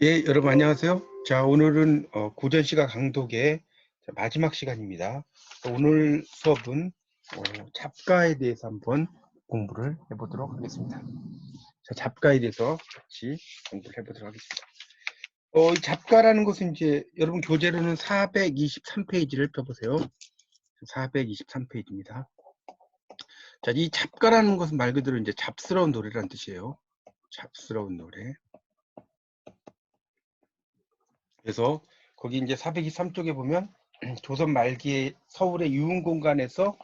예, 여러분 안녕하세요. 자, 오늘은 고전 시가 강독의 마지막 시간입니다. 오늘 수업은 잡가에 대해서 한번 공부를 해보도록 하겠습니다. 자, 잡가에 대해서 같이 공부를 해보도록 하겠습니다. 이 잡가라는 것은 이제 여러분 교재로는 423페이지를 펴보세요. 423페이지입니다. 자, 이 잡가라는 것은 말 그대로 이제 잡스러운 노래라는 뜻이에요. 잡스러운 노래. 그래서 거기 이제 423쪽에 보면 조선 말기에 서울의 유흥공간에서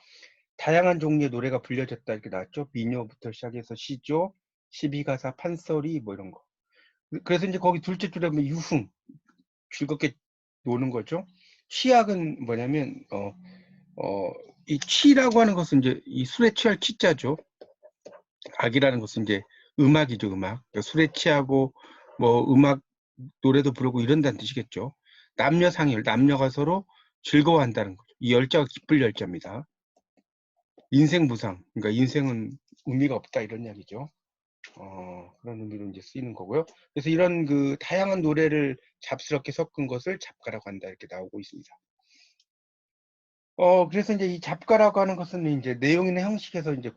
다양한 종류의 노래가 불려졌다 이렇게 나왔죠. 민요부터 시작해서 시조, 시비가사, 판소리 뭐 이런 거. 그래서 이제 거기 둘째 줄에 보면 유흥, 즐겁게 노는 거죠. 취약은 뭐냐면 이 취라고 하는 것은 이제 이 술에 취할 취자죠. 악이라는 것은 이제 음악이죠, 음악. 그러니까 술에 취하고 뭐 음악 노래도 부르고 이런다는 뜻이겠죠. 남녀 상열, 남녀가 서로 즐거워한다는 거죠. 이 열자가 기쁠 열자입니다. 인생 무상, 그러니까 인생은 의미가 없다 이런 이야기죠. 그런 의미로 이제 쓰이는 거고요. 그래서 이런 그 다양한 노래를 잡스럽게 섞은 것을 잡가라고 한다 이렇게 나오고 있습니다. 그래서 이제 이 잡가라고 하는 것은 이제 내용이나 형식에서 이제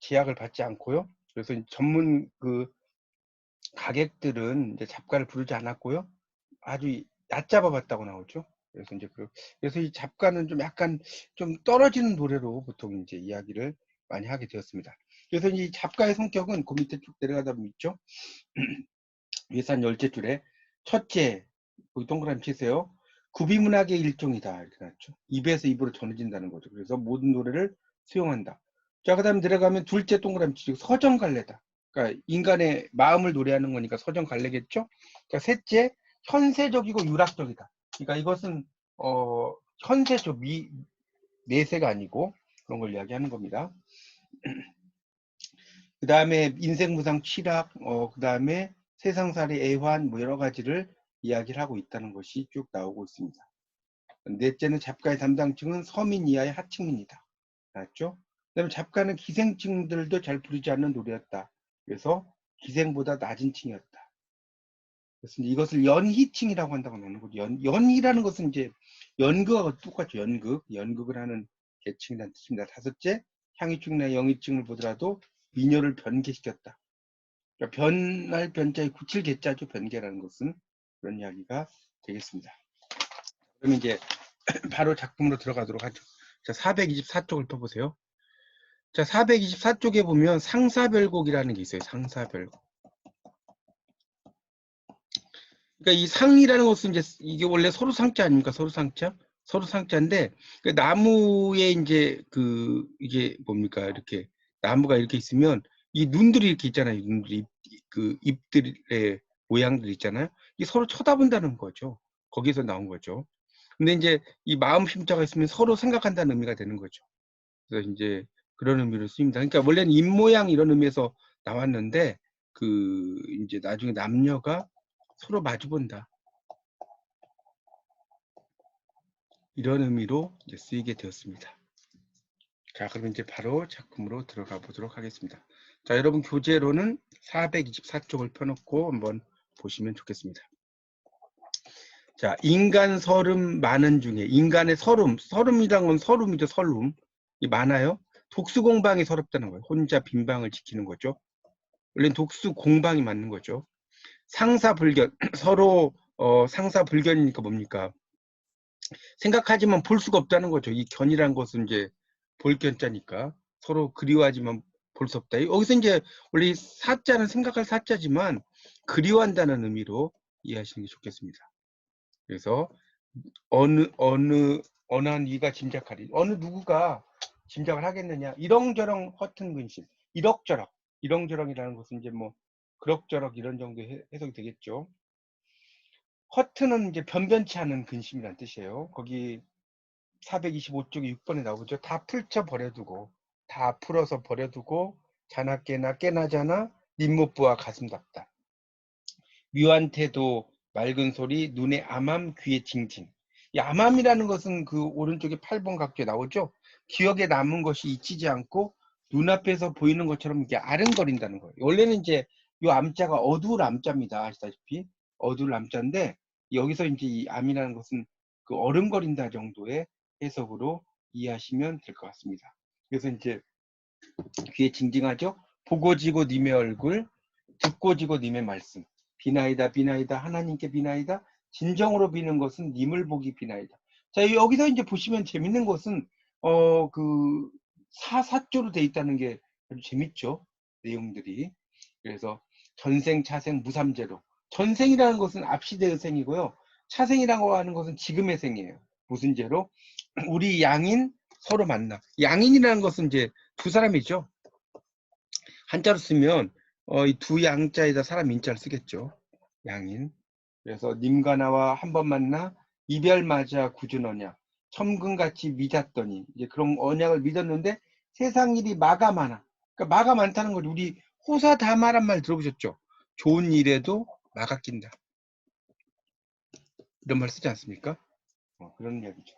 제약을 받지 않고요. 그래서 전문 그 가객들은 이제 잡가를 부르지 않았고요. 아주 얕잡아 봤다고 나오죠. 그래서 이제 그래서 이 잡가는 좀 약간 좀 떨어지는 노래로 보통 이제 이야기를 많이 하게 되었습니다. 그래서 이 잡가의 성격은 그 밑에 쭉 내려가다 보면 있죠. 위에서 한 열째 줄에 첫째, 거기 동그라미 치세요. 구비문학의 일종이다 이렇게 나왔죠. 입에서 입으로 전해진다는 거죠. 그래서 모든 노래를 수용한다. 자, 그다음에 내려가면 둘째 동그라미 치고 서정갈래다. 그러니까 인간의 마음을 노래하는 거니까 서정갈래겠죠. 자, 셋째 현세적이고 유락적이다. 그러니까 이것은 현세죠. 내세가 아니고 그런 걸 이야기하는 겁니다. 그 다음에 인생무상 취락, 그 다음에 세상살이 애환 뭐 여러 가지를 이야기를 하고 있다는 것이 쭉 나오고 있습니다. 넷째는 잡가의 담당층은 서민 이하의 하층민이다. 맞죠? 그 다음에 잡가는 기생층들도 잘 부르지 않는 노래였다. 그래서 기생보다 낮은 층이었다. 그래서 이것을 연희층이라고 한다고 하는 거죠. 연희라는 것은 이제 연극하고 똑같죠. 연극을 하는 계층이라는 뜻입니다. 다섯째, 향유층이나 영희층을 보더라도 미녀를 변개시켰다. 그러니까 변할 변자에 굳힐 개자죠. 변개라는 것은 그런 이야기가 되겠습니다. 그러면 이제 바로 작품으로 들어가도록 하죠. 자, 424쪽을 펴보세요. 자, 424쪽에 보면 상사별곡이라는 게 있어요. 상사별곡. 그러니까 이 상이라는 것은 이제 이게 원래 서로 상자 아닙니까? 서로 상자? 서로 상자인데 그 나무에 이제 그 이게 뭡니까? 이렇게 나무가 이렇게 있으면 이 눈들이 이렇게 있잖아요. 눈들이 그 잎들의 모양들 있잖아요. 이게 서로 쳐다본다는 거죠. 거기서 나온 거죠. 근데 이제 이 마음 심자가 있으면 서로 생각한다는 의미가 되는 거죠. 그래서 이제 그런 의미로 쓰입니다. 그러니까 원래는 입 모양 이런 의미에서 나왔는데 그 이제 나중에 남녀가 서로 마주본다. 이런 의미로 이제 쓰이게 되었습니다. 자, 그럼 이제 바로 작품으로 들어가 보도록 하겠습니다. 자, 여러분 교재로는 424쪽을 펴놓고 한번 보시면 좋겠습니다. 자, 인간 서름 많은 중에 인간의 서름이란 건 서름이죠. 서름. 이 많아요. 독수 공방이 서럽다는 거예요. 혼자 빈방을 지키는 거죠. 원래는 독수 공방이 맞는 거죠. 상사불견 서로 상사불견이니까 뭡니까? 생각하지만 볼 수가 없다는 거죠. 이 견이란 것은 이제 볼 견자니까 서로 그리워하지만 볼 수 없다. 여기서 이제 원래 이 사자는 생각할 사자지만 그리워한다는 의미로 이해하시는 게 좋겠습니다. 그래서 어느 한 이가 짐작하리. 어느 누구가 짐작을 하겠느냐. 이렁저렁 허튼 근심. 이럭저럭. 이렁저렁이라는 것은 이제 뭐 그럭저럭 이런 정도의 해석이 되겠죠. 허트는 이제 변변치 않은 근심이라는 뜻이에요. 거기 425쪽에 6번에 나오죠. 다 풀쳐 버려두고, 다 풀어서 버려두고, 자나 깨나 자나 잇못부와 가슴 답다. 묘한 태도, 맑은 소리, 눈에 암암, 귀에 징징. 이 암암이라는 것은 그 오른쪽에 8번 각도에 나오죠. 기억에 남은 것이 잊히지 않고 눈앞에서 보이는 것처럼 이게 아른거린다는 거예요. 원래는 이제 이 암자가 어두울 암자입니다. 아시다시피 어둘 남자인데 여기서 이제 이 암이라는 것은 그 어른거린다 정도의 해석으로 이해하시면 될 것 같습니다. 그래서 이제 귀에 징징하죠? 보고 지고 님의 얼굴, 듣고 지고 님의 말씀. 비나이다, 비나이다, 하나님께 비나이다. 진정으로 비는 것은 님을 보기 비나이다. 자, 여기서 이제 보시면 재밌는 것은, 그, 사조로 돼 있다는 게 아주 재밌죠? 내용들이. 그래서 전생, 차생, 무삼재로. 전생이라는 것은 앞시대의 생이고요. 차생이라고 하는 것은 지금의 생이에요. 무슨 죄로? 우리 양인 서로 만나. 양인이라는 것은 이제 두 사람이죠. 한자로 쓰면 이 두 양자에다 사람 인자를 쓰겠죠. 양인. 그래서 님과 나와 한 번 만나 이별 맞아 굳은 언약. 천금같이 믿었더니 이제 그런 언약을 믿었는데 세상 일이 마가 많아. 그러니까 마가 많다는 거죠. 우리 호사다마란 말 들어보셨죠? 좋은 일에도 마가 낀다. 이런 말 쓰지 않습니까? 그런 이야기죠.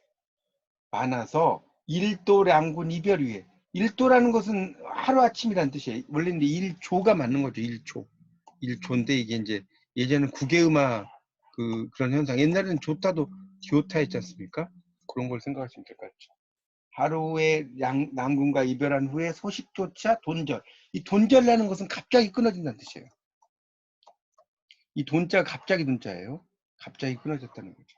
많아서 일도량군 이별 위에. 일도라는 것은 하루아침이라는 뜻이에요. 원래는 일조가 맞는 거죠. 일조. 일조인데 이게 이제 예전에는 국외음악 그런 현상. 옛날에는 조타도 기오타였지 않습니까? 그런 걸 생각하시면 될 것 같죠. 하루에 남군과 이별한 후에 소식조차 돈절. 이 돈절이라는 것은 갑자기 끊어진다는 뜻이에요. 이 돈자가 갑자기 돈자예요. 갑자기 끊어졌다는 거죠.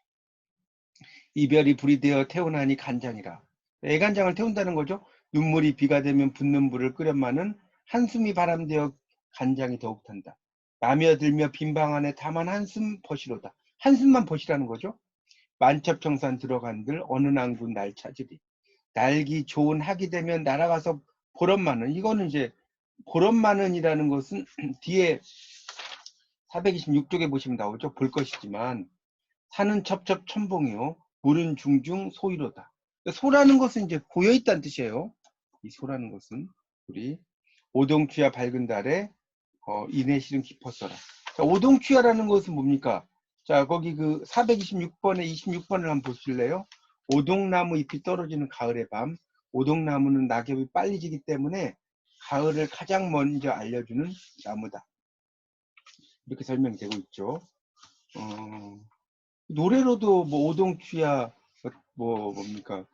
이별이 불이 되어 태우나니 간장이라. 애간장을 태운다는 거죠. 눈물이 비가 되면 붓는 불을 끓여마는 한숨이 바람되어 간장이 더욱 탄다. 나며들며 빈방 안에 다만 한숨 버시로다. 한숨만 버시라는 거죠. 만첩청산 들어간들 어느 낭군 날 찾으리. 날기 좋은 학이 되면 날아가서 보름마는. 이거는 이제 보름마는이라는 것은 뒤에 426쪽에 보시면 나오죠. 볼 것이지만 산은 첩첩 천봉이요 물은 중중 소이로다. 소라는 것은 이제 고여있다는 뜻이에요. 이 소라는 것은 우리 오동추야 밝은 달에 이내실은 깊었어라. 자, 오동추야라는 것은 뭡니까? 자, 거기 그 426번에 26번을 한번 보실래요? 오동나무 잎이 떨어지는 가을의 밤. 오동나무는 낙엽이 빨리 지기 때문에 가을을 가장 먼저 알려주는 나무다. 이렇게 설명이 되고 있죠. 노래로도 뭐 오동추야 뭡니까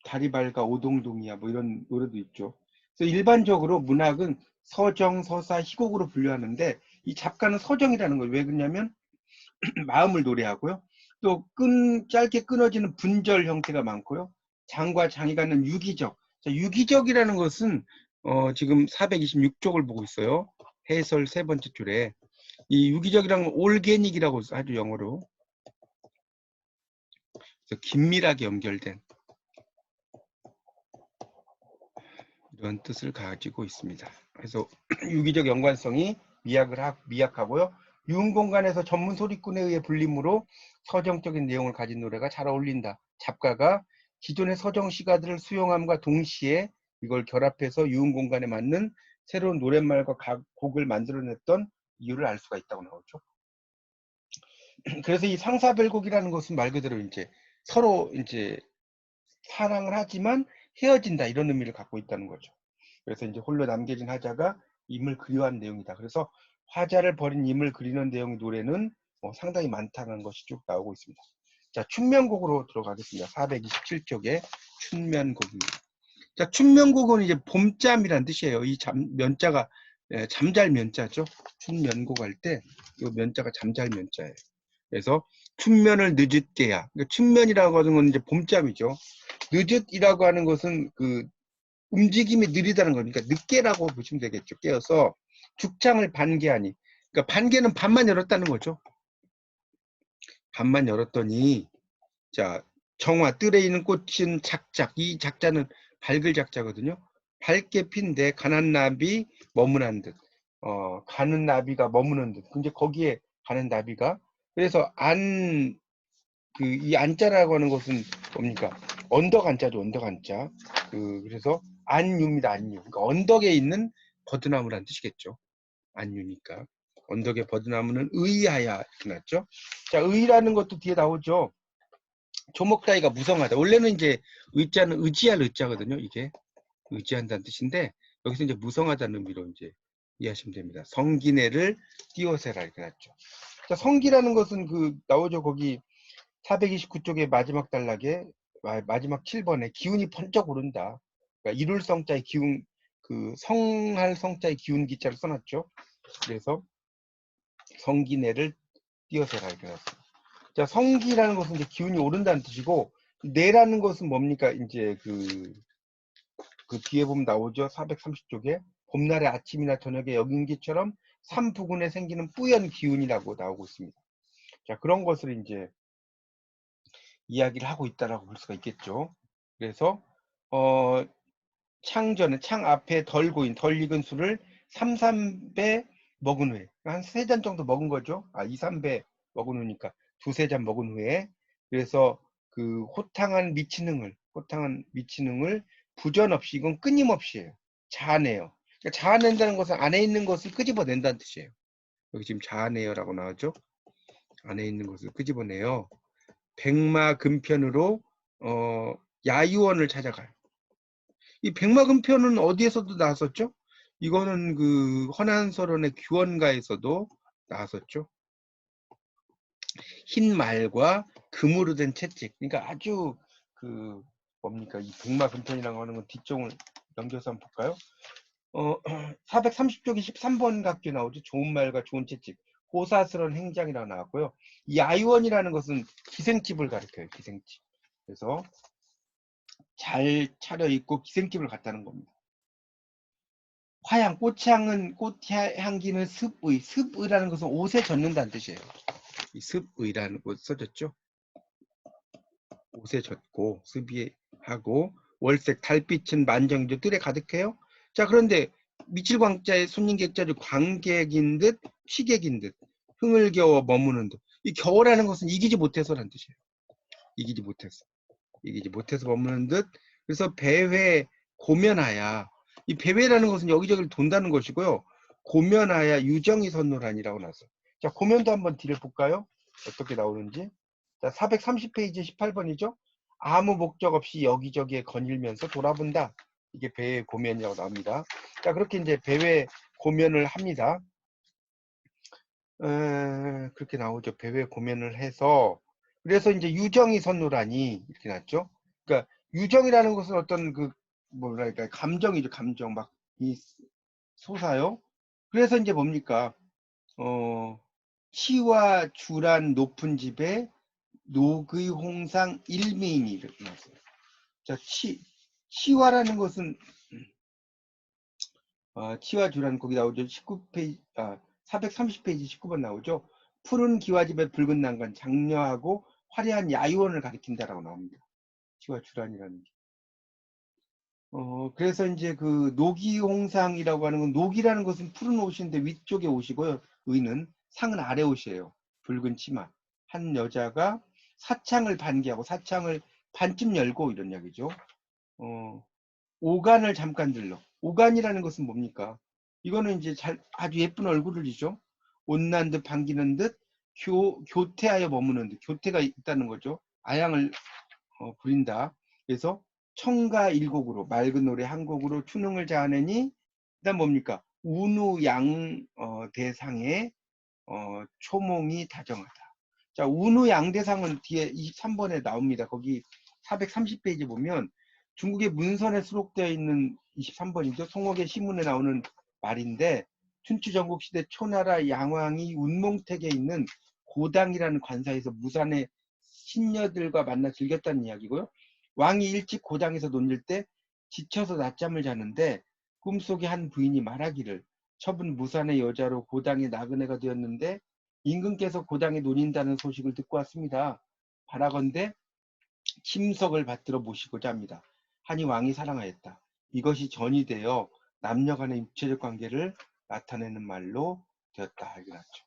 달이 밝아 오동동이야 뭐 이런 노래도 있죠. 그래서 일반적으로 문학은 서정, 서사, 희곡으로 분류하는데 이 작가는 서정이라는 거예요. 왜 그러냐면 마음을 노래하고요. 또 짧게 끊어지는 분절 형태가 많고요. 장과 장이 갖는 유기적. 자, 유기적이라는 것은 지금 426쪽을 보고 있어요. 해설 세 번째 줄에 이 유기적이라는 건 올게닉이라고 하죠, 영어로. 그래서 긴밀하게 연결된 이런 뜻을 가지고 있습니다. 그래서 유기적 연관성이 미약하고요. 유흥공간에서 전문 소리꾼에 의해 불림으로 서정적인 내용을 가진 노래가 잘 어울린다. 작가가 기존의 서정 시가들을 수용함과 동시에 이걸 결합해서 유흥공간에 맞는 새로운 노랫말과 곡을 만들어냈던 이유를 알 수가 있다고 나오죠. 그래서 이 상사별곡이라는 것은 말 그대로 이제 서로 이제 사랑을 하지만 헤어진다 이런 의미를 갖고 있다는 거죠. 그래서 이제 홀로 남겨진 하자가 임을 그리워한 내용이다. 그래서 화자를 버린 임을 그리는 내용의 노래는 상당히 많다는 것이 쭉 나오고 있습니다. 자, 춘면곡으로 들어가겠습니다. 427쪽에 춘면곡입니다. 자, 춘면곡은 이제 봄잠이란 뜻이에요. 이 면자가 잠잘 면자죠. 춘면곡 할 때 이 면자가 잠잘 면자예요. 그래서 춘면을 늦을게야. 그러니까 춘면이라고 하는 건 이제 봄잠이죠. 늦ыт이라고 하는 것은 그 움직임이 느리다는 거니까 늦게라고 보시면 되겠죠. 깨어서 죽창을 반개하니. 그러니까 반개는 반만 열었다는 거죠. 반만 열었더니 자 정화 뜰에 있는 꽃은 작작. 이 작자는 밝을 작자거든요. 밝게 핀데 가는 나비 머무는 듯. 가는 나비가 머무는 듯. 근데 거기에 가는 나비가 그래서 이 안자라고 하는 것은 뭡니까? 언덕 안자죠. 언덕 안자. 그래서 안유입니다. 안유. 그러니까 언덕에 있는 버드나무라는 뜻이겠죠. 안유니까. 언덕의 버드나무는 의하야 이렇게 났죠. 자, 의라는 것도 뒤에 나오죠. 조목다이가 무성하다. 원래는 이제 의자는 의지할 의자거든요. 이게 의지한다는 뜻인데 여기서 이제 무성하다는 의미로 이제 이해하시면 됩니다. 성기내를 띄워세라 이렇게 났죠. 자, 성기라는 것은 그 나오죠. 거기 429쪽의 마지막 단락에 마지막 7번에 기운이 번쩍 오른다. 그러니까 이룰 성자의 기운, 그 성할 성자의 기운 기자를 써놨죠. 그래서 성기내를 띄어서라 이렇게 나왔어요. 자, 성기라는 것은 이제 기운이 오른다는 뜻이고, 내라는 것은 뭡니까? 이제 그 뒤에 보면 나오죠. 430쪽에 봄날의 아침이나 저녁에 여긴기처럼 삼부근에 생기는 뿌연 기운이라고 나오고 있습니다. 자, 그런 것을 이제 이야기를 하고 있다라고 볼 수가 있겠죠. 그래서 창전은 창 앞에 덜 고인, 덜 익은 술을 3, 3배 먹은 후에 한 3잔 정도 먹은 거죠. 2, 3배 먹은 후니까 2, 3잔 먹은 후에 그래서 그 호탕한 미치능을 부전 없이 이건 끊임없이 해요. 자아내요. 그러니까 자아낸다는 것은 안에 있는 것을 끄집어낸다는 뜻이에요. 여기 지금 자아내요라고 나왔죠. 안에 있는 것을 끄집어내요. 백마금편으로 야유원을 찾아가요. 이 백마금편은 어디에서도 나왔었죠? 이거는 그 허난설원의 규원가에서도 나왔었죠. 흰 말과 금으로 된 채찍. 그러니까 아주 그 뭡니까 이 백마금편이라고 하는 건 뒤쪽을 넘겨서 한번 볼까요? 430쪽에 13번 각기 나오죠. 좋은 말과 좋은 채찍. 호사스러운 행장이라고 나왔고요. 이 야유원이라는 것은 기생집을 가리켜요. 기생집. 그래서 잘 차려입고 기생집을 갔다는 겁니다. 화향, 꽃향은 꽃향기는 습의, 습의라는 것은 옷에 젖는다는 뜻이에요. 이 습의라는 것 써졌죠. 옷에 젖고 습의하고 월색 달빛은 만정이죠. 뜰에 가득해요. 자, 그런데 미칠광자의 손님객자를 광객인 듯 취객인 듯 흥을 겨워 머무는 듯. 이 겨워라는 것은 이기지 못해서라는 뜻이에요. 이기지 못해서 머무는 듯. 그래서 배회 고면하야. 이 배회라는 것은 여기저기를 돈다는 것이고요. 고면하야 유정이 선노란이라고 나왔어요. 자, 고면도 한번 뒤를 볼까요? 어떻게 나오는지. 자, 430페이지 18번이죠. 아무 목적 없이 여기저기에 거닐면서 돌아본다. 이게 배회 고면이라고 나옵니다. 자, 그렇게 이제 배회 고면을 합니다. 그렇게 나오죠. 배회 고면을 해서 그래서 이제 유정이 선노라니 이렇게 났죠. 그러니까 유정이라는 것은 어떤 그 뭐랄까 감정이죠. 감정 막 이 솟아요. 그래서 이제 뭡니까 치와 주란 높은 집에 녹의 홍상 일미인이 이렇게 나왔어요. 자, 치와라는 것은 치와 주란 거기 나오죠. 19페이지 430페이지 19번 나오죠. 푸른 기와집에 붉은 난간 장려하고 화려한 야유원을 가리킨다라고 나옵니다. 치와 주란이라는 게. 그래서 이제 그 녹이홍상이라고 하는 건 녹이라는 것은 푸른 옷인데 위쪽에 옷이고요. 의는 상은 아래 옷이에요. 붉은 치마. 한 여자가 사창을 반기하고 사창을 반쯤 열고 이런 이야기죠. 오간을 잠깐 들러. 오간이라는 것은 뭡니까? 이거는 이제 아주 예쁜 얼굴을 이죠. 온난 듯 반기는 듯 교태하여 머무는 듯. 교태가 있다는 거죠. 아양을 부린다. 그래서 청가 일곡으로 맑은 노래 한 곡으로 추능을 자아내니 그다음 뭡니까? 운우양 대상의 초몽이 다정하다. 자, 운우양대상은 뒤에 23번에 나옵니다. 거기 430페이지 보면 중국의 문선에 수록되어 있는 23번이죠. 송옥의 시문에 나오는 말인데 춘추 전국시대 초나라 양왕이 운몽택에 있는 고당이라는 관사에서 무산의 신녀들과 만나 즐겼다는 이야기고요. 왕이 일찍 고당에서 논일 때 지쳐서 낮잠을 자는데 꿈속에 한 부인이 말하기를 처분 무산의 여자로 고당의 나그네가 되었는데 임금께서 고당에 논인다는 소식을 듣고 왔습니다. 바라건대 침석을 받들어 모시고자 합니다. 하니 왕이 사랑하였다. 이것이 전이 되어 남녀 간의 육체적 관계를 나타내는 말로 되었다. 이게 났죠.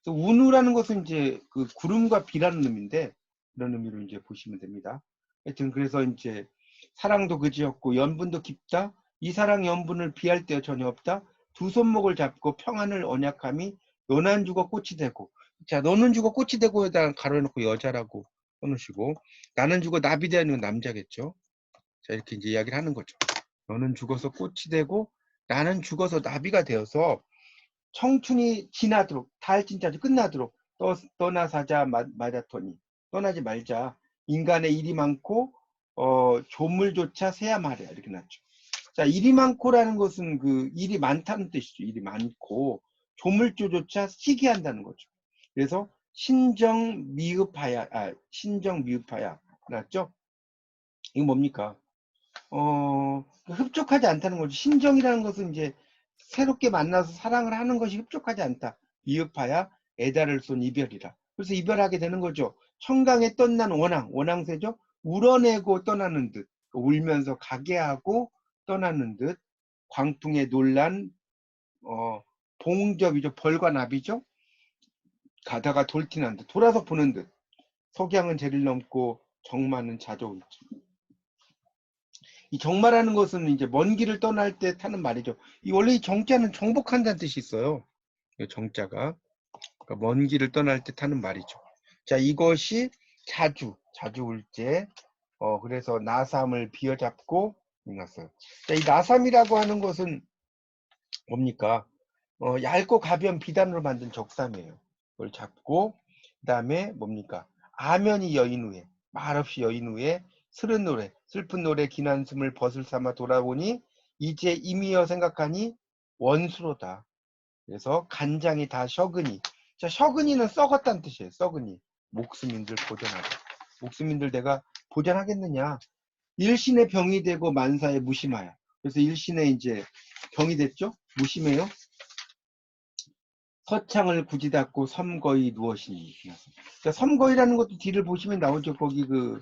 그래서 운우라는 것은 이제 그 구름과 비라는 의미인데 그런 의미로 이제 보시면 됩니다. 하여튼 그래서 이제 사랑도 그지없고 연분도 깊다. 이 사랑 연분을 비할 데 전혀 없다. 두 손목을 잡고 평안을 언약함이 너는 죽어 꽃이 되고. 자, 너는 죽어 꽃이 되고에다 가로놓고 여자라고 써놓으시고 나는 죽어 나비 되는 남자겠죠. 자, 이렇게 이제 이야기를 하는 거죠. 너는 죽어서 꽃이 되고 나는 죽어서 나비가 되어서 청춘이 지나도록 달진짜지 끝나도록 떠나사자 마자토니. 떠나지 말자. 인간의 일이 많고 조물조차 세야 말이야. 이렇게 났죠. 자, 일이 많고라는 것은 그 일이 많다는 뜻이죠. 일이 많고 조물주조차 쉬게 한다는 거죠. 그래서 신정미흡하야 맞죠? 이거 뭡니까? 흡족하지 않다는 거죠. 신정이라는 것은 이제 새롭게 만나서 사랑을 하는 것이 흡족하지 않다. 미흡하야 애다를 쏜 이별이라. 그래서 이별하게 되는 거죠. 청강에 떠난 원앙새죠. 울어내고 떠나는 듯, 울면서 가게 하고 떠나는 듯, 광풍에 놀란 봉접이죠. 벌과 나비죠. 가다가 돌티난 듯, 돌아서 보는 듯. 석양은 재를 넘고 정마는 자저울지. 이 정마라는 것은 이제 먼 길을 떠날 때 타는 말이죠. 원래 이 정자는 정복한다는 뜻이 있어요. 이 정자가. 그러니까 먼 길을 떠날 때 타는 말이죠. 자, 이것이 자주울제. 그래서 나삼을 비어잡고 났어요. 자, 이 나삼이라고 하는 것은 뭡니까? 얇고 가벼운 비단으로 만든 적삼이에요. 그걸 잡고 그다음에 뭡니까? 아면이 여인 후에 말없이 여인 후에 슬픈 노래 긴 한숨을 벗을 삼아 돌아보니 이제 임이여 생각하니 원수로다. 그래서 간장이 다 셔그니. 자, 셔그니는 썩었다는 뜻이에요. 썩으니. 목숨인들 보전하자. 목숨인들 내가 보전하겠느냐. 일신의 병이 되고 만사에 무심하여. 그래서 일신의 이제 병이 됐죠. 무심해요. 서창을 굳이 닫고 섬거이 누워시니. 그러니까 섬거이라는 것도 뒤를 보시면 나오죠. 거기 그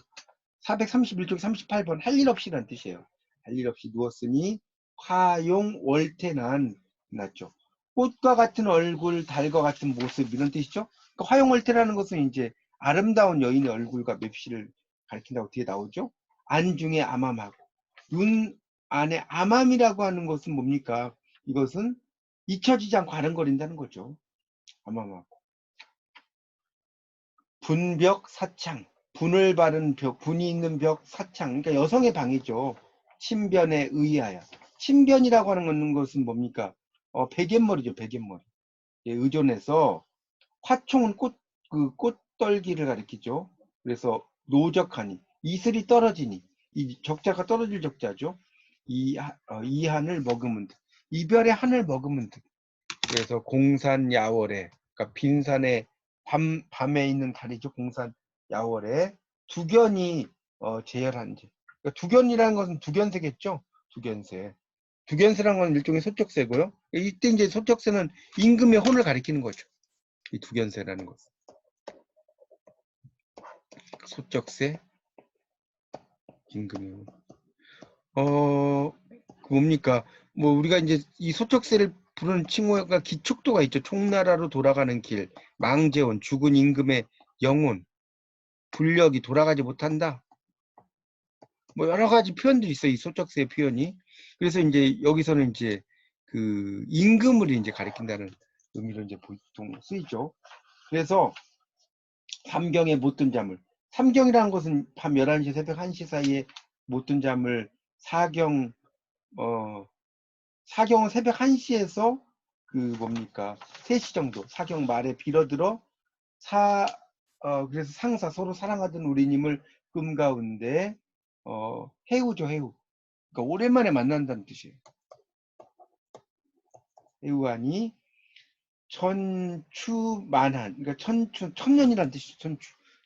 431쪽 38번 할 일 없이란 뜻이에요. 할 일 없이 누웠으니 화용 월태난 났죠. 꽃과 같은 얼굴, 달과 같은 모습 이런 뜻이죠. 그러니까 화용월태라는 것은 이제 아름다운 여인의 얼굴과 맵시를 가리킨다고 뒤에 나오죠. 안중에 암암하고 눈 안에 암암이라고 하는 것은 뭡니까? 이것은 잊혀지지 않고 아른거린다는 거죠. 암암하고 분벽 사창, 분을 바른 벽, 분이 있는 벽 사창. 그러니까 여성의 방이죠. 친변에 의하여. 친변이라고 하는 것은 뭡니까? 베갯머리죠. 베갯머리. 예, 의존해서 화총은 꽃떨기를 가리키죠. 그래서 노적하니 이슬이 떨어지니 이 적자가 떨어질 적자죠. 이 한을 머금은 듯. 이별의 한을 머금은 듯. 그래서 공산 야월에 그러니까 빈산에 밤에 있는 달이죠. 공산 야월에 두견이 제열한지. 그러니까 두견이라는 것은 두견새겠죠. 두견새. 두견새라는 건 일종의 소쩍새고요. 이때 이제 소쩍새는 임금의 혼을 가리키는 거죠. 이 두견새라는 것은. 소쩍새, 임금의 혼. 뭡니까? 뭐 우리가 이제 이 소쩍새를 부르는 칭호가 기축도가 있죠. 총나라로 돌아가는 길, 망재원, 죽은 임금의 영혼, 불력이 돌아가지 못한다. 뭐 여러 가지 표현들이 있어요. 이 소쩍새의 표현이. 그래서 이제 여기서는 이제 그 임금을 이제 가리킨다는 의미로 이제 보통 쓰이죠. 그래서 삼경에 못 든 잠을. 삼경이라는 것은 밤 11시, 새벽 1시 사이에 못 든 잠을 사경, 사경은 새벽 1시에서 그 뭡니까? 3시 정도. 사경 말에 빌어들어 그래서 상사 서로 사랑하던 우리님을 꿈 가운데 해우죠, 해우. 그러니까 오랜만에 만난다는 뜻이에요. 해우하니 천추만한, 그러니까 천년이란 뜻이죠.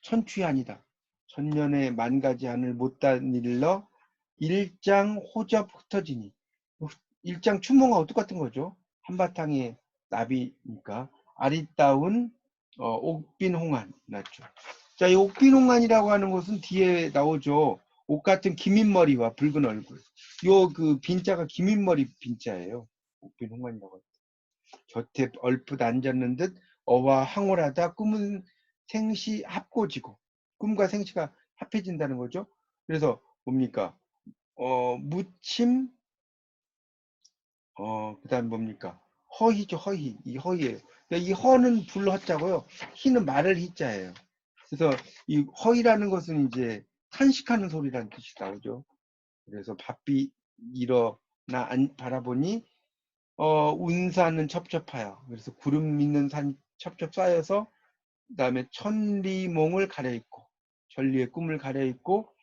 천추이 아니다. 천년의 만가지 한을 못다 일러 일장 호접 흩어지니. 일장 추모가 똑같은 거죠. 한바탕의 나비니까 아리따운 옥빈홍안 났죠. 자, 이 옥빈홍안이라고 하는 것은 뒤에 나오죠. 옥 같은 기민머리와 붉은 얼굴. 요 그 빈자가 기민머리 빈자예요. 옥빈홍안이라고. 곁에 얼핏 앉았는 듯 어와 항월하다 꿈은 생시 합고지고. 꿈과 생시가 합해진다는 거죠. 그래서 뭡니까? 무침, 그다음 뭡니까? 허희죠, 허희. 이 허희예요. 그러니까 이 허는 불허자고요. 희는 말을 희자예요. 그래서 이 허희라는 것은 이제 탄식하는 소리라는 뜻이 나오죠. 그래서 바삐 일어나 바라보니 운산은 첩첩하여. 그래서 구름 있는 산 첩첩 쌓여서 그다음에 천리몽을 가려입고 전리의 꿈을 가려입고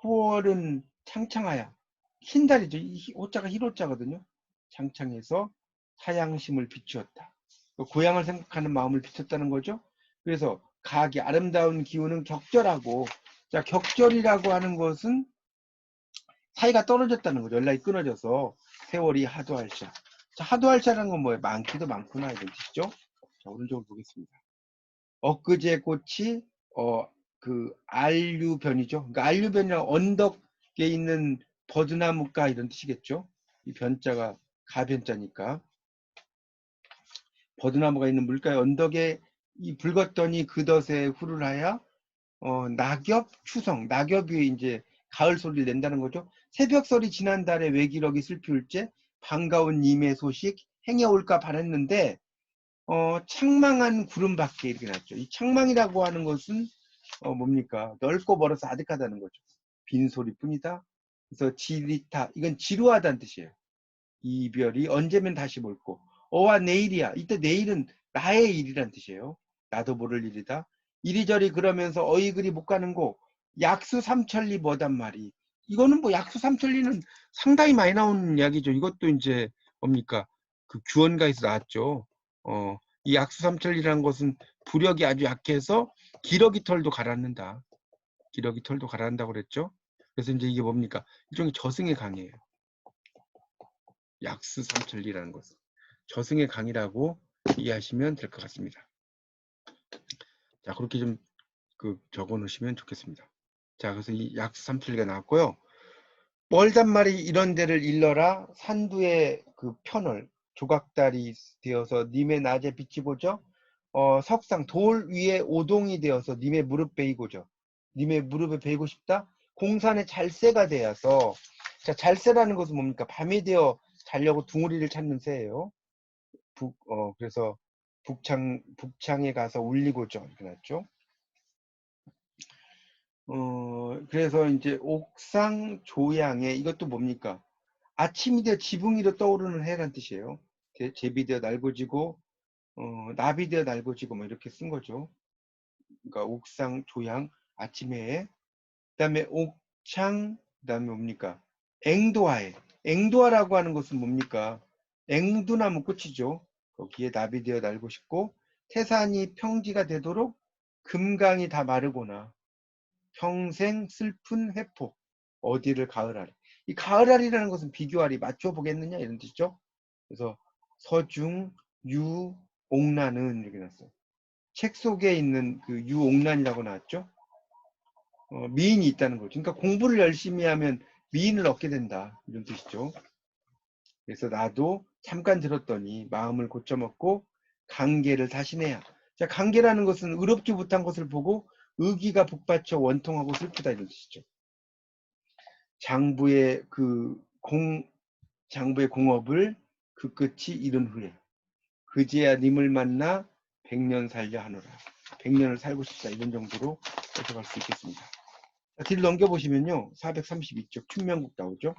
후월은 창창하야 흰 달이죠. 이 호자가 흰호자거든요. 창창해서 사양심을 비추었다. 고향을 생각하는 마음을 비췄다는 거죠. 그래서 가기 아름다운 기운은 격절하고, 자, 격절이라고 하는 것은 사이가 떨어졌다는 거죠. 연락이 끊어져서 세월이 하도할샤. 자, 하도할샤라는 건 뭐예요? 많기도 많구나 이런 뜻이죠. 자, 오른쪽으로 보겠습니다. 엊그제 꽃이 그 알류변이죠. 그러니까 알류변이란 언덕에 있는 버드나무가 이런 뜻이겠죠. 이 변자가 가변자니까 버드나무가 있는 물가의 언덕에 이 붉었더니 그 덫에 후를 하여 낙엽 추성, 낙엽이 이제 가을 소리를 낸다는 거죠. 새벽설이 지난달에 외기럭이 슬피울째 반가운 님의 소식 행해 올까 바랬는데 창망한 구름밖에 이렇게 났죠. 이 창망이라고 하는 것은 뭡니까? 넓고 멀어서 아득하다는 거죠. 빈소리뿐이다. 그래서 지리타, 이건 지루하다는 뜻이에요. 이별이 언제면 다시 볼고, 어와 내일이야. 이때 내일은 나의 일이란 뜻이에요. 나도 모를 일이다. 이리저리 그러면서 어이그리 못 가는 곳, 약수 삼천리 뭐단 말이. 이거는 뭐 약수 삼천리는 상당히 많이 나오는 이야기죠. 이것도 이제 뭡니까? 그 규언가에서 나왔죠. 이 약수 삼천리라는 것은 부력이 아주 약해서 기러기 털도 가라앉는다. 기러기 털도 가라앉는다고 그랬죠. 그래서 이제 이게 뭡니까? 일종의 저승의 강이에요. 약수 삼천리라는 것은 저승의 강이라고 이해하시면 될 것 같습니다. 자, 그렇게 좀 적어 놓으시면 좋겠습니다. 자, 그래서 이 약수 삼천리가 나왔고요. 멀단 말이 이런 데를 일러라 산두의 그 편을 조각달이 되어서 님의 낮에 빛이 보죠. 석상 돌 위에 오동이 되어서 님의 무릎 베이고죠. 님의 무릎에 베이고 싶다. 공산의 잘새가 되어서, 자, 잘새라는 것은 뭡니까? 밤이 되어 자려고 둥우리를 찾는 새예요. 그래서 북창에 가서 울리고죠. 이렇게 났죠. 그래서 이제 옥상 조양에 이것도 뭡니까? 아침이 되어 지붕 위로 떠오르는 해란 뜻이에요. 제비 되어 날고지고, 나비 되어 날고지고 뭐 이렇게 쓴 거죠. 그러니까 옥상 조양 아침에, 그다음에 옥창, 그다음에 뭡니까? 앵도화에. 앵도화라고 하는 것은 뭡니까? 앵두나무 꽃이죠. 거기에 나비 되어 날고 싶고, 태산이 평지가 되도록 금강이 다 마르거나 평생 슬픈 회포 어디를 가을하리. 이 가을하리라는 것은 비교하리, 맞춰 보겠느냐 이런 뜻이죠. 그래서 서중 유 옥란은 이렇게 났어요. 책 속에 있는 그 유옥란이라고 나왔죠. 미인이 있다는 거죠. 그러니까 공부를 열심히 하면 미인을 얻게 된다 이런 뜻이죠. 그래서 나도 잠깐 들었더니 마음을 고쳐먹고 관계를 다시 내야. 자, 관계라는 것은 의롭지 못한 것을 보고 의기가 북받쳐 원통하고 슬프다 이런 뜻이죠. 장부의 장부의 공업을 그 끝이 이른 후에 그제야 님을 만나 100년 살려 하노라. 100년을 살고 싶다 이런 정도로 해석할 수 있겠습니다. 뒤를 넘겨보시면요. 432쪽 춘명국 나오죠.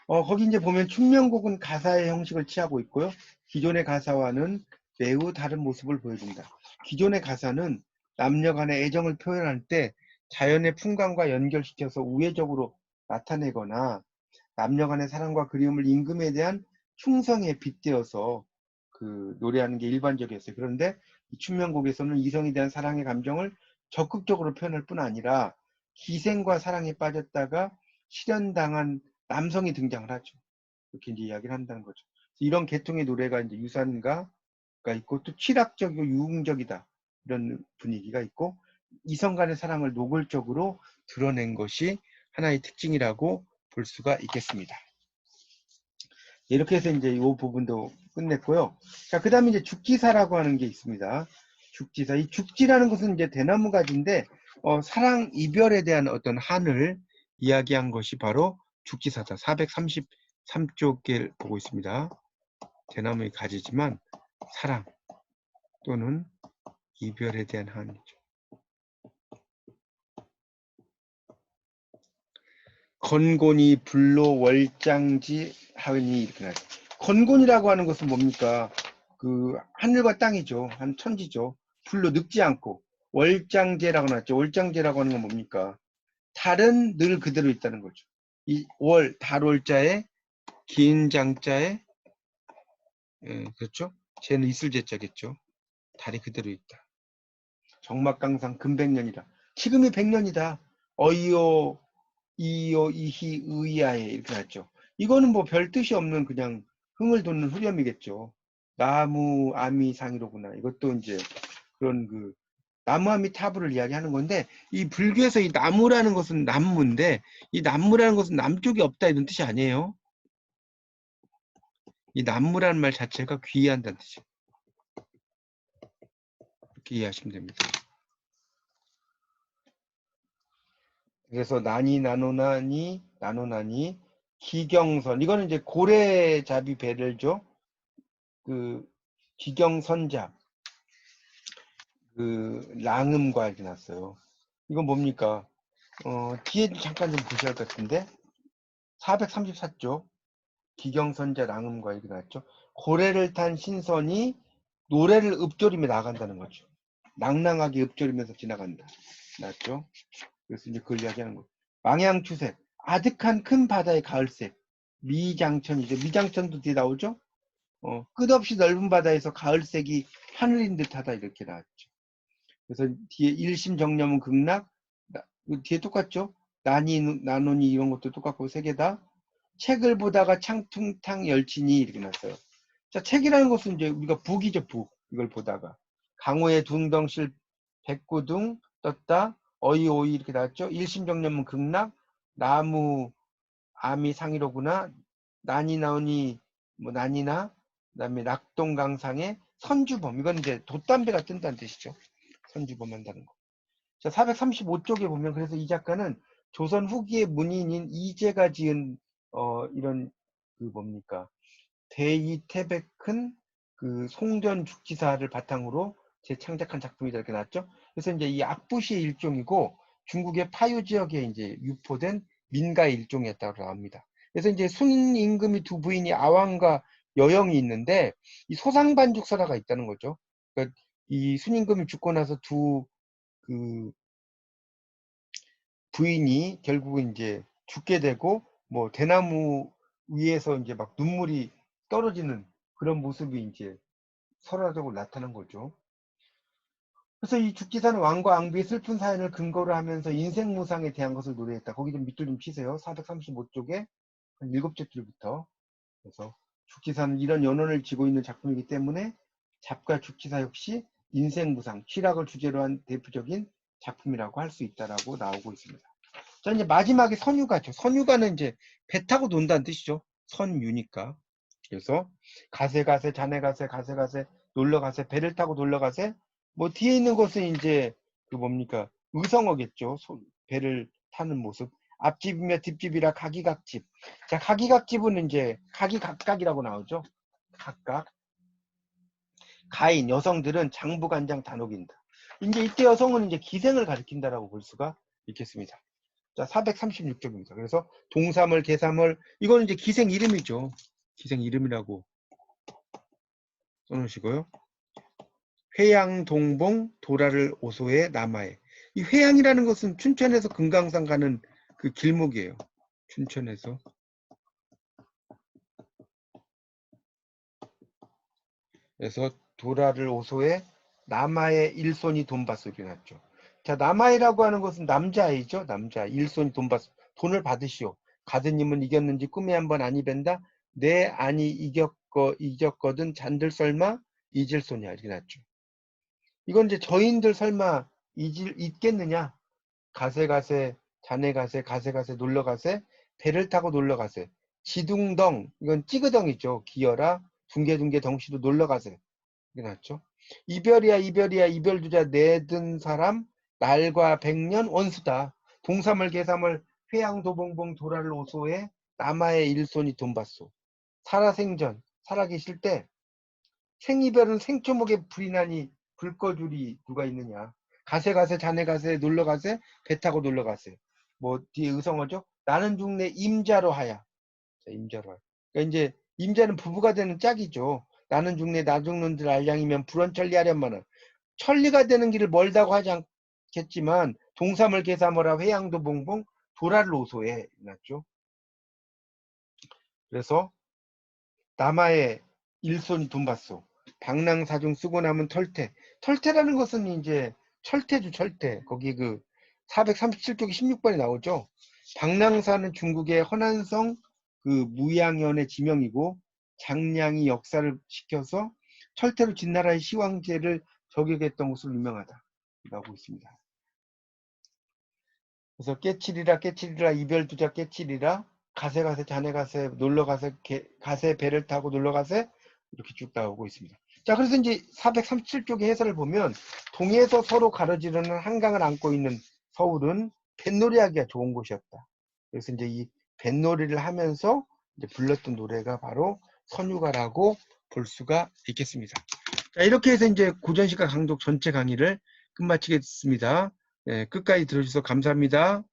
거기 이제 보면 춘명국은 가사의 형식을 취하고 있고요. 기존의 가사와는 매우 다른 모습을 보여준다. 기존의 가사는 남녀 간의 애정을 표현할 때 자연의 풍광과 연결시켜서 우회적으로 나타내거나 남녀 간의 사랑과 그리움을 임금에 대한 충성에 빗대어서 노래하는 게 일반적이었어요. 그런데 이 춘명곡에서는 이성에 대한 사랑의 감정을 적극적으로 표현할 뿐 아니라 기생과 사랑에 빠졌다가 실현당한 남성이 등장을 하죠. 이렇게 이제 이야기를 한다는 거죠. 이런 계통의 노래가 이제 유산가가 있고 또 취락적이고 유흥적이다 이런 분위기가 있고 이성 간의 사랑을 노골적으로 드러낸 것이 하나의 특징이라고 볼 수가 있겠습니다. 이렇게 해서 이제 이 부분도 끝냈고요. 자, 그 다음에 이제 죽지사라고 하는 게 있습니다. 죽지사. 이 죽지라는 것은 이제 대나무 가지인데, 사랑, 이별에 대한 어떤 한을 이야기한 것이 바로 죽지사다. 433쪽을 보고 있습니다. 대나무의 가지지만 사랑 또는 이별에 대한 한이죠. 건곤이 불로 월장지 하니 이렇게 나요. 건곤이라고 하는 것은 뭡니까? 하늘과 땅이죠. 한 천지죠. 불로 늙지 않고 월장제라고 나왔죠. 월장제라고 하는 건 뭡니까? 달은 늘 그대로 있다는 거죠. 이 월, 달월자에 긴 장자에 그렇죠? 쟤는 있을 제자겠죠. 달이 그대로 있다. 정막강상 금백년이다. 지금이 백년이다. 어이요, 이요, 이히, 의야에 이렇게 나왔죠. 이거는 뭐 별 뜻이 없는 그냥 흥을 돋는 후렴이겠죠. 나무 아미 상이로구나. 이것도 이제 그런 그 나무 아미 타불을 이야기하는 건데, 이 불교에서 이 나무라는 것은 남무인데, 이 남무라는 것은 남쪽이 없다 이런 뜻이 아니에요. 이 남무라는 말 자체가 귀의한다는 뜻이에요. 이렇게 이해하시면 됩니다. 그래서 나니 나노나니 나노나니 기경선, 이거는 이제 고래잡이 배를 줘. 그 기경선잡, 그 랑음과 이렇게 났어요. 이건 뭡니까? 뒤에 잠깐 좀 보셔야 할 것 같은데 434쪽 기경선자 랑음과 이렇게 났죠. 고래를 탄 신선이 노래를 읊조리며 나간다는 거죠. 낭낭하게 읊조리면서 지나간다. 맞죠? 그래서 이제 그걸 이야기하는 거예요. 망향추색, 아득한 큰 바다의 가을색, 미장천이죠. 미장천도 뒤에 나오죠. 끝없이 넓은 바다에서 가을색이 하늘인 듯하다 이렇게 나왔죠. 그래서 뒤에 일심정념은 극락, 뒤에 똑같죠. 나니 나노니 이런 것도 똑같고 세 개 다. 책을 보다가 창퉁탕 열치니 이렇게 났어요. 자, 책이라는 것은 이제 우리가 북이죠, 북. 이걸 보다가 강호의 둥덩실 백구둥 떴다. 어이오이 이렇게 나왔죠. 일심정념은 극락, 나무 아미 상이로구나. 난이 나오니 뭐 난이나 그다음에 낙동강상의 선주범, 이건 이제 돛담배가 뜬다는 뜻이죠. 선주범 한다는 거. 자, 435쪽에 보면 그래서 이 작가는 조선 후기의 문인인 이재가 지은 이런 그 뭡니까 대이태백큰 그 송전 죽지사를 바탕으로 재창작한 작품이다 이렇게 나왔죠. 그래서 이제 이 악부시의 일종이고 중국의 파유 지역에 이제 유포된 민가의 일종이었다고 나옵니다. 그래서 이제 순임금이 두 부인이 아왕과 여영이 있는데 이 소상반죽설화가 있다는 거죠. 그러니까 이 순임금이 죽고 나서 두 그 부인이 결국은 이제 죽게 되고 뭐 대나무 위에서 이제 막 눈물이 떨어지는 그런 모습이 이제 설화적으로 나타난 거죠. 그래서 이 죽지사는 왕과 앙비의 슬픈 사연을 근거로 하면서 인생 무상에 대한 것을 노래했다. 거기 좀 밑줄 좀 치세요. 435쪽에 한 7째 줄부터. 그래서 죽지사는 이런 연원을 지고 있는 작품이기 때문에 잡과 죽지사 역시 인생 무상, 취락을 주제로 한 대표적인 작품이라고 할 수 있다라고 나오고 있습니다. 자, 이제 마지막에 선유가죠. 선유가는 이제 배 타고 논다는 뜻이죠. 선유니까. 그래서 가세 가세 자네 가세 가세 가세 놀러 가세 배를 타고 놀러 가세. 뭐 뒤에 있는 것은 이제 그 뭡니까 의성어겠죠. 배를 타는 모습. 앞집이며 뒷집이라 가기각집. 자, 가기각집은 이제 가기각각이라고 나오죠. 각각. 가인 여성들은 장부간장 단옥인다. 이제 이때 여성은 이제 기생을 가리킨다라고 볼 수가 있겠습니다. 자, 436쪽입니다. 그래서 동사물, 개사물, 이거는 이제 기생 이름이죠. 기생 이름이라고 써놓으시고요. 회양, 동봉, 도라를 오소에, 남하에. 이 회양이라는 것은 춘천에서 금강산 가는 그 길목이에요. 춘천에서. 그래서 도라를 오소에, 남하에 일손이 돈받소 이렇게 났죠. 자, 남하이라고 하는 것은 남자아이죠. 남자. 일손이 돈받소. 돈을 받으시오. 가드님은 이겼는지 꿈에 한번 아니 뵌다. 내 아니 이겼거든 잔들 설마 잊을 소냐 이렇게 났죠. 이건 이제 저인들 설마 잊겠느냐. 가세 가세 자네 가세 가세 가세 놀러 가세 배를 타고 놀러 가세 지둥덩 이건 찌그덩이죠. 기어라 둥개둥개 덩시도 놀러 가세 이게 났죠. 이별이야 이별이야 이별두자 내든 사람 날과 백년 원수다. 동사물 개사물 회양도봉봉 도라를 오소에 남아의 일손이 돈받소. 살아생전 살아계실 때 생이별은 생초목에 불이 나니 불 꺼줄이 누가 있느냐. 가세 가세 자네 가세 놀러 가세 배 타고 놀러 가세. 뭐 뒤에 의성어죠. 나는 죽네 임자로 하야. 자, 임자로 하야. 그러니까 이제 임자는 부부가 되는 짝이죠. 나는 죽네 나 죽는 들 알량이면 불원천리하련마는 천리가 되는 길을 멀다고 하지 않겠지만 동사물 계사모라 회양도 봉봉 도라를 오소해 났죠. 그래서 남아의 일손이 돈받소. 방랑사중 쓰고 남은 털퇴. 털퇴라는 것은 이제 철퇴죠, 철퇴. 거기 그 437쪽이 16번에 나오죠. 방랑사는 중국의 허난성 그 무양연의 지명이고 장량이 역사를 시켜서 철퇴로 진나라의 시황제를 저격했던 것으로 유명하다. 라고 있습니다. 그래서 깨치리라 깨치리라 이별두자 깨치리라 가세 가세 자네 가세 놀러 가세 가세 배를 타고 놀러 가세 이렇게 쭉 나오고 있습니다. 자, 그래서 이제 437쪽의 해설을 보면 동해에서 서로 가로지르는 한강을 안고 있는 서울은 뱃놀이하기가 좋은 곳이었다. 그래서 이제 이 뱃놀이를 하면서 이제 불렀던 노래가 바로 선유가라고 볼 수가 있겠습니다. 자, 이렇게 해서 이제 고전시가 강독 전체 강의를 끝마치겠습니다. 네, 끝까지 들어주셔서 감사합니다.